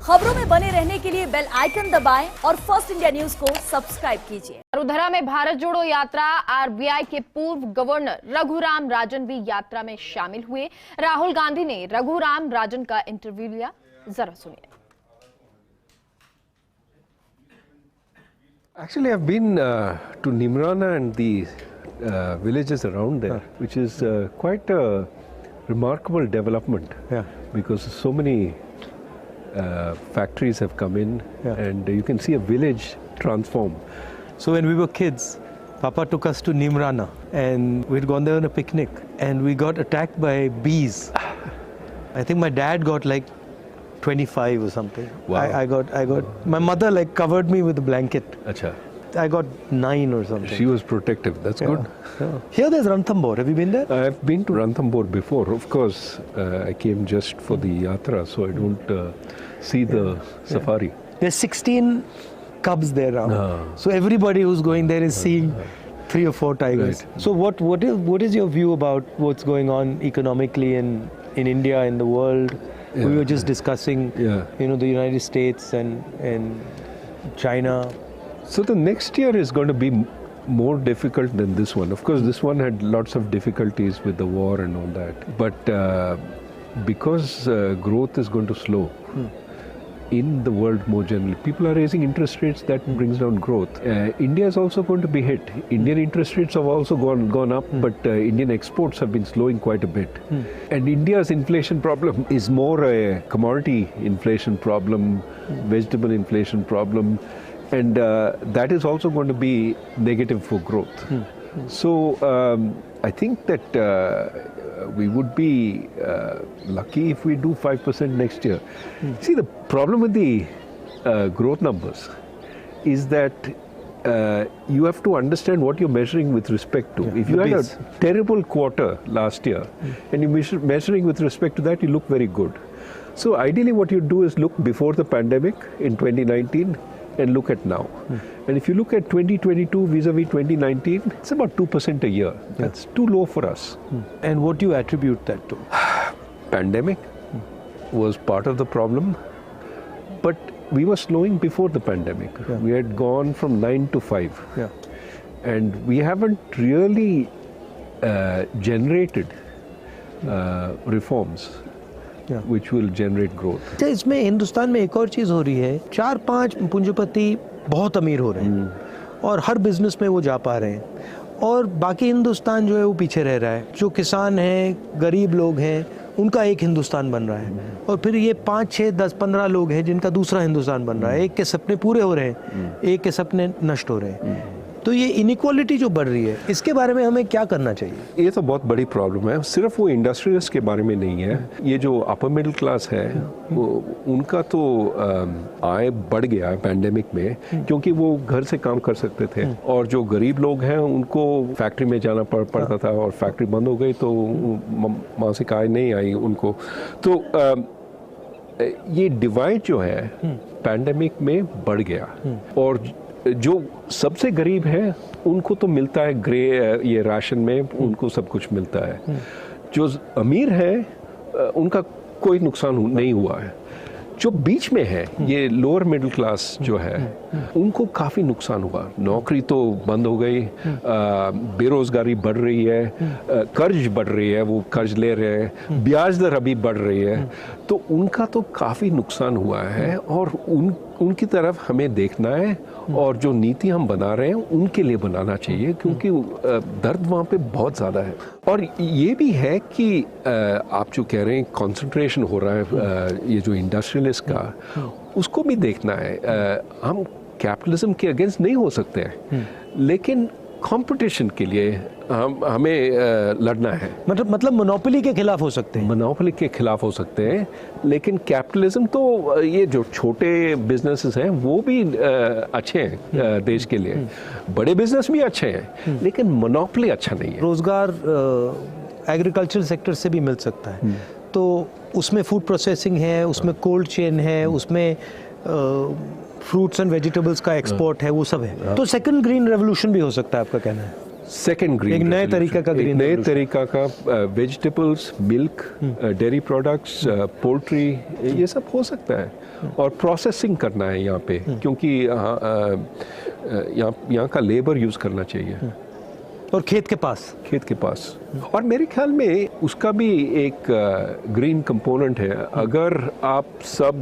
खबरों में बने रहने के लिए बेल आइकन दबाएं और फर्स्ट इंडिया न्यूज को सब्सक्राइब कीजिए। वडोदरा में भारत जोड़ो यात्रा, आरबीआई के पूर्व गवर्नर रघुराम राजन भी यात्रा में शामिल हुए। राहुल गांधी ने रघुराम राजन का इंटरव्यू लिया, जरा सुनिए। Actually, I've been to Nimrana and the villages around there, which is quite a remarkable development. Yeah. Because so many factories have come in, Yeah. and you can see a village transform. So when we were kids, Papa took us to Nimrana and we'd gone there on a picnic and we got attacked by bees. I think my dad got like 25 or something. Wow. I got, my mother like covered me with a blanket. Acha. I got 9 or something. She was protective. That's good. Yeah. Here there's Ranthambore. Have you been there? I've been to Ranthambore before. Of course, I came just for the yatra, so I don't see the safari. There's 16 cubs there now. Ah. So everybody who's going there is seeing 3 or 4 tigers. Right. So what is your view about what's going on economically in India, in the world? Yeah. We were just discussing, Yeah. the United States and China. So the next year is going to be more difficult than this one. Of course, this one had lots of difficulties with the war and all that. But because growth is going to slow in the world more generally, people are raising interest rates, that brings down growth. India is also going to be hit. Indian interest rates have also gone up, but Indian exports have been slowing quite a bit. And India's inflation problem is more a commodity inflation problem, vegetable inflation problem. And that is also going to be negative for growth. So I think that we would be lucky if we do 5% next year. See, the problem with the growth numbers is that you have to understand what you're measuring with respect to. If you had a terrible quarter last year and you're measuring with respect to that, you look very good. So ideally what you do is look before the pandemic in 2019 and look at now. And if you look at 2022 vis-a-vis 2019, it's about 2% a year. That's too low for us. And what do you attribute that to? Pandemic was part of the problem, but we were slowing before the pandemic. Yeah. We had gone from 9 to 5. Yeah. And we haven't really generated reforms which will generate growth. इसमें हिंदुस्तान में एक और चीज़ हो रही है, 4-5 पूंजीपति बहुत अमीर हो रहे हैं और हर बिजनेस में वो जा पा रहे हैं और बाकी हिंदुस्तान जो है वो पीछे रह रहा है। जो किसान हैं, गरीब लोग हैं, उनका एक हिंदुस्तान बन रहा है और फिर ये 5, 6, 10, 15 लोग हैं जिनका दूसरा हिंदुस्तान बन रहा है। एक के सपने पूरे हो रहे हैं, एक के सपने नष्ट हो रहे हैं। तो ये इनइक्वालिटी जो बढ़ रही है, इसके बारे में हमें क्या करना चाहिए? ये तो बहुत बड़ी प्रॉब्लम है। सिर्फ वो इंडस्ट्रियलिस्ट के बारे में नहीं है, ये जो अपर मिडिल क्लास है वो उनका तो आय बढ़ गया है पैंडेमिक में, क्योंकि वो घर से काम कर सकते थे। और जो गरीब लोग हैं उनको फैक्ट्री में जाना पड़ता था और फैक्ट्री बंद हो गई तो मासिक आय नहीं आई उनको। तो ये डिवाइड जो है पैंडेमिक में बढ़ गया और जो सबसे गरीब है उनको तो मिलता है ये राशन में, उनको सब कुछ मिलता है। जो अमीर है उनका कोई नुकसान नहीं हुआ है। जो बीच में है, ये लोअर मिडिल क्लास जो है, उनको काफ़ी नुकसान हुआ। नौकरी तो बंद हो गई, बेरोजगारी बढ़ रही है, कर्ज बढ़ रही है, वो कर्ज ले रहे हैं, ब्याज दर अभी बढ़ रही है, तो उनका तो काफ़ी नुकसान हुआ है और उनकी तरफ हमें देखना है और जो नीति हम बना रहे हैं उनके लिए बनाना चाहिए, क्योंकि दर्द वहाँ पे बहुत ज़्यादा है। और ये भी है कि आप जो कह रहे हैं कंसंट्रेशन हो रहा है ये जो इंडस्ट्रियलिस्ट का, उसको भी देखना है। हम कैपिटलिज्म के अगेंस्ट नहीं हो सकते हैं, लेकिन कंपटीशन के लिए हमें लड़ना है। मतलब मोनोपोली के खिलाफ हो सकते हैं। मोनोपोली के खिलाफ हो सकते हैं, लेकिन कैपिटलिज्म तो ये जो छोटे बिजनेसेस हैं वो भी अच्छे हैं देश के लिए, बड़े बिजनेस भी अच्छे हैं, लेकिन मोनोपोली अच्छा नहीं है। रोजगार एग्रीकल्चर सेक्टर से भी मिल सकता है, तो उसमें फूड प्रोसेसिंग है, उसमें कोल्ड चेन है, उसमें फ्रूट्स एंड वेजिटेबल्स का एक्सपोर्ट है, वो सब है। तो सेकंड ग्रीन रेवोल्यूशन भी हो सकता है, आपका कहना है? सेकेंड ग्रीन, एक नए तरीका का ग्रीन, नए तरीका का vegetables, milk, dairy products, poultry, ये सब हो सकता है। और प्रोसेसिंग करना है यहाँ पे, क्योंकि यहाँ का लेबर यूज़ करना चाहिए। और खेत के पास। और मेरे ख्याल में उसका भी एक ग्रीन कंपोनेंट है। अगर आप सब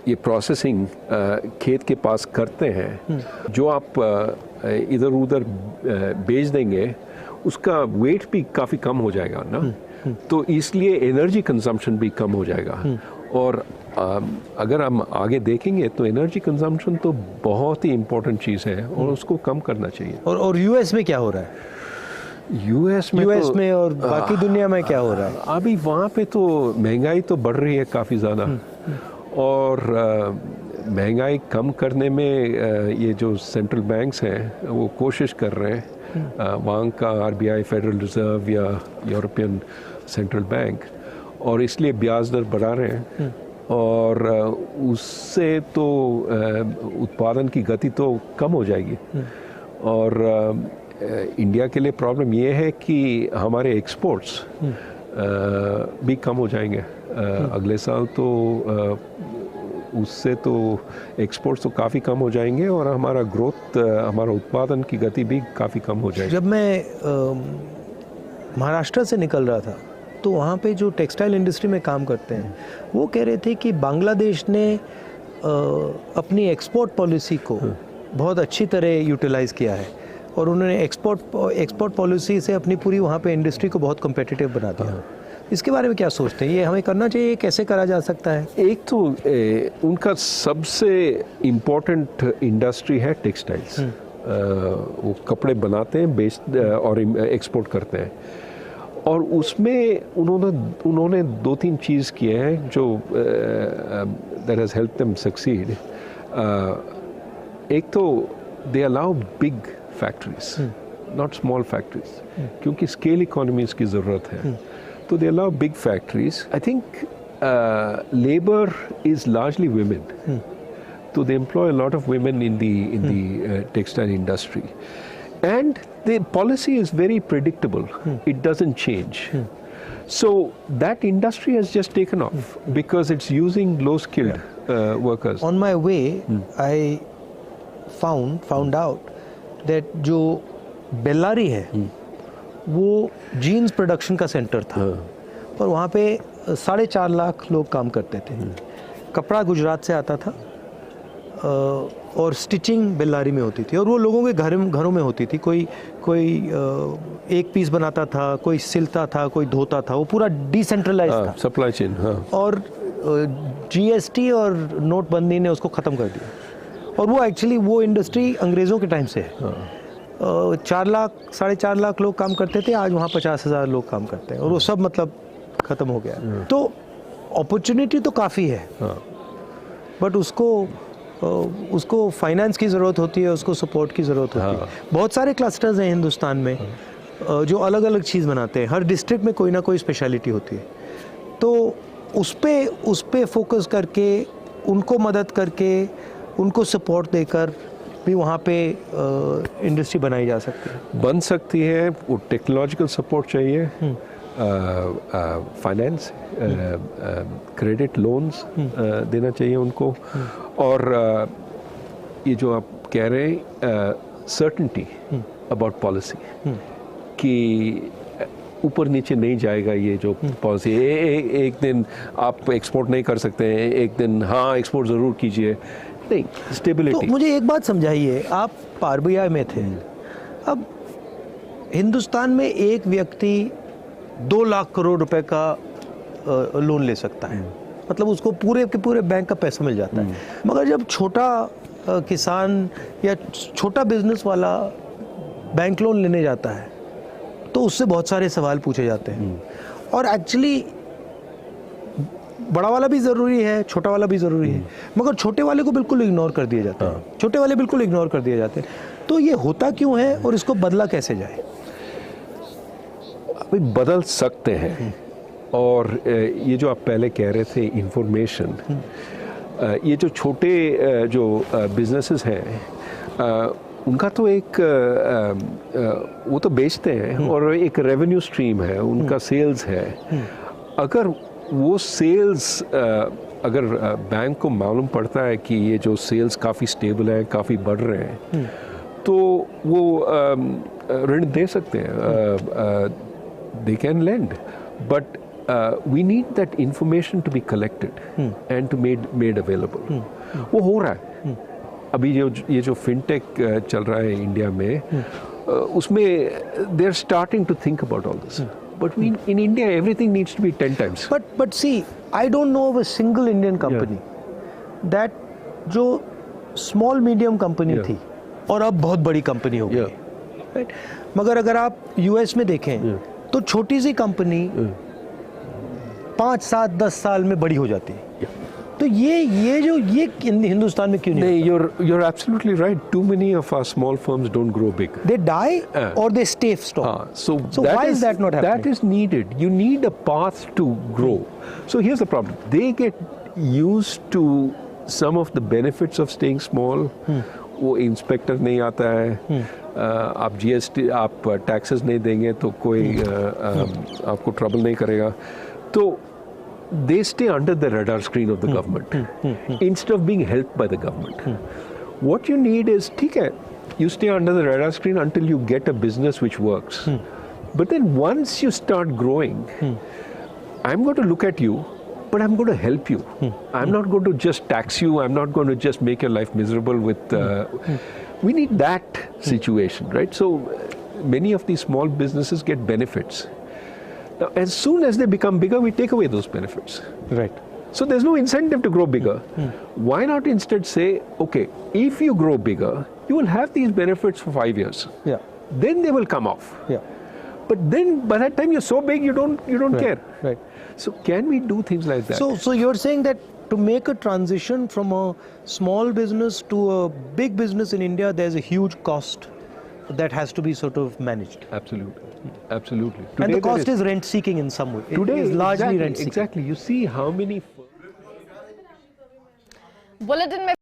ये प्रोसेसिंग खेत के पास करते हैं, जो आप इधर उधर बेच देंगे, उसका वेट भी काफ़ी कम हो जाएगा ना, तो इसलिए एनर्जी कंजम्पशन भी कम हो जाएगा। और अगर हम आगे देखेंगे तो एनर्जी कंजम्पशन तो बहुत ही इम्पोर्टेंट चीज़ है और उसको कम करना चाहिए। और यूएस में क्या हो रहा है? यूएस में और बाकी दुनिया में क्या हो रहा है? अभी वहाँ पे तो महंगाई तो बढ़ रही है काफ़ी ज़्यादा, और महंगाई कम करने में ये जो सेंट्रल बैंक्स हैं वो कोशिश कर रहे हैं, वहाँ का आरबीआई, फेडरल रिजर्व या यूरोपियन सेंट्रल बैंक, और इसलिए ब्याज दर बढ़ा रहे हैं। और उससे तो उत्पादन की गति तो कम हो जाएगी। और इंडिया के लिए प्रॉब्लम ये है कि हमारे एक्सपोर्ट्स भी कम हो जाएंगे अगले साल, तो उससे तो एक्सपोर्ट्स तो काफ़ी कम हो जाएंगे और हमारा ग्रोथ, हमारा उत्पादन की गति भी काफ़ी कम हो जाएगी। जब मैं महाराष्ट्र से निकल रहा था तो वहाँ पे जो टेक्सटाइल इंडस्ट्री में काम करते हैं वो कह रहे थे कि बांग्लादेश ने अपनी एक्सपोर्ट पॉलिसी को बहुत अच्छी तरह यूटिलाइज़ किया है और उन्होंने एक्सपोर्ट पॉलिसी से अपनी पूरी वहाँ पे इंडस्ट्री को बहुत कम्पिटिटिव बना दिया। इसके बारे में क्या सोचते हैं? ये हमें करना चाहिए, कैसे करा जा सकता है? एक तो उनका सबसे इम्पोर्टेंट इंडस्ट्री है टेक्सटाइल्स। वो कपड़े बनाते हैं, बेचते और एक्सपोर्ट करते हैं, और उसमें उन्होंने 2-3 चीज़ किए हैं जो that has help them succeed. एक तो they allow big factories, not small factories, क्योंकि स्केल इकोनॉमीज की ज़रूरत है, तो they allow big factories. I think labor is largely women, so they employ a lot of women in the textile industry, and the policy is very predictable. It doesn't change. So that industry has just taken off because it's using low-skilled workers. On my way, I found out that जो बेल्लारी है वो jeans production का centre था, और वहाँ पे 4.5 लाख लोग काम करते थे। कपड़ा गुजरात से आता था और स्टिचिंग बेल्लारी में होती थी, और वो लोगों के घरों में होती थी। कोई एक पीस बनाता था, कोई सिलता था, कोई धोता था, वो पूरा डिसेंट्रलाइज था, सप्लाई चेन। और जीएसटी और नोटबंदी ने उसको ख़त्म कर दिया, और वो एक्चुअली वो इंडस्ट्री अंग्रेज़ों के टाइम से है। 4.5 लाख लोग काम करते थे, आज वहाँ 50,000 लोग काम करते हैं, और वो सब मतलब ख़त्म हो गया। तो अपॉर्चुनिटी तो काफ़ी है, बट उसको फाइनेंस की ज़रूरत होती है, उसको सपोर्ट की ज़रूरत होती है। बहुत सारे क्लस्टर्स हैं हिंदुस्तान में जो अलग अलग चीज़ बनाते हैं, हर डिस्ट्रिक्ट में कोई ना कोई स्पेशलिटी होती है, तो उस पे फोकस करके, उनको मदद करके, उनको सपोर्ट देकर भी वहाँ पे इंडस्ट्री बनाई जा सकती है, बन सकती है। वो टेक्नोलॉजिकल सपोर्ट चाहिए, फाइनेंस, क्रेडिट लोन्स देना चाहिए उनको, और ये जो आप कह रहे हैं सर्टेनिटी अबाउट पॉलिसी, कि ऊपर नीचे नहीं जाएगा ये जो पॉलिसी। एक दिन आप एक्सपोर्ट नहीं कर सकते हैं, एक दिन हाँ एक्सपोर्ट ज़रूर कीजिए, नहीं, स्टेबिलिटी। तो मुझे एक बात समझाइए, आप आरबीआई में थे, अब हिंदुस्तान में एक व्यक्ति 2 लाख करोड़ रुपए का लोन ले सकता है, मतलब उसको पूरे के पूरे बैंक का पैसा मिल जाता है। मगर जब छोटा किसान या छोटा बिजनेस वाला बैंक लोन लेने जाता है तो उससे बहुत सारे सवाल पूछे जाते हैं, और एक्चुअली बड़ा वाला भी ज़रूरी है, छोटा वाला भी ज़रूरी है, मगर छोटे वाले को बिल्कुल इग्नोर कर दिया जाता है। छोटे वाले बिल्कुल इग्नोर कर दिए जाते हैं। तो ये होता क्यों है और इसको बदला कैसे जाए? अभी बदल सकते हैं, और ये जो आप पहले कह रहे थे इंफॉर्मेशन, ये जो छोटे जो बिजनेसेस हैं उनका तो एक वो तो बेचते हैं और एक रेवेन्यू स्ट्रीम है, उनका सेल्स है। अगर वो सेल्स अगर बैंक को मालूम पड़ता है कि ये जो सेल्स काफ़ी स्टेबल है, काफ़ी बढ़ रहे हैं, तो वो ऋण दे सकते हैं, they can lend, but we need that information to be collected and to made available. वो हो रहा है अभी। ये जो फिनटेक चल रहा है इंडिया में, उसमें they are starting to think about all this, but in India everything needs to be 10 times. But see, I don't know of a single Indian company that जो small medium company थी और अब बहुत बड़ी company हो गई, right? मगर अगर आप US में देखें तो छोटी सी कंपनी 5, 7, 10 साल में बड़ी हो जाती है। तो ये हिंदुस्तान में क्यों नहीं? You're absolutely right. Too many of our small firms don't grow big. They die or they stay stop. So why is that not happening? That is needed. You need a path to grow. So here's the problem. They get used to some of the benefits of staying small. वो inspector नहीं आता है, आप GST, आप taxes नहीं देंगे तो कोई आपको ट्रबल नहीं करेगा, तो they stay under the radar screen of the government instead of being helped by the government. What you need is, ठीक है, you stay under the radar screen until you get a business which works. But then once you start growing, I'm going to look at you, but I'm going to help you. I'm not going to just tax you. I'm not going to just make your life miserable with... We need that situation, right? So many of these small businesses get benefits. Now, as soon as they become bigger, we take away those benefits. Right. So there's no incentive to grow bigger. Why not instead say, okay, if you grow bigger, you will have these benefits for 5 years. Yeah. Then they will come off. Yeah. But then by that time you're so big, you don't care. Right. So can we do things like that? So you're saying that to make a transition from a small business to a big business in India, there's a huge cost that has to be sort of managed. Absolutely. Absolutely. And the cost is rent seeking in some way. Today it is largely exactly, rent seeking. Exactly. You see how many... bulletin में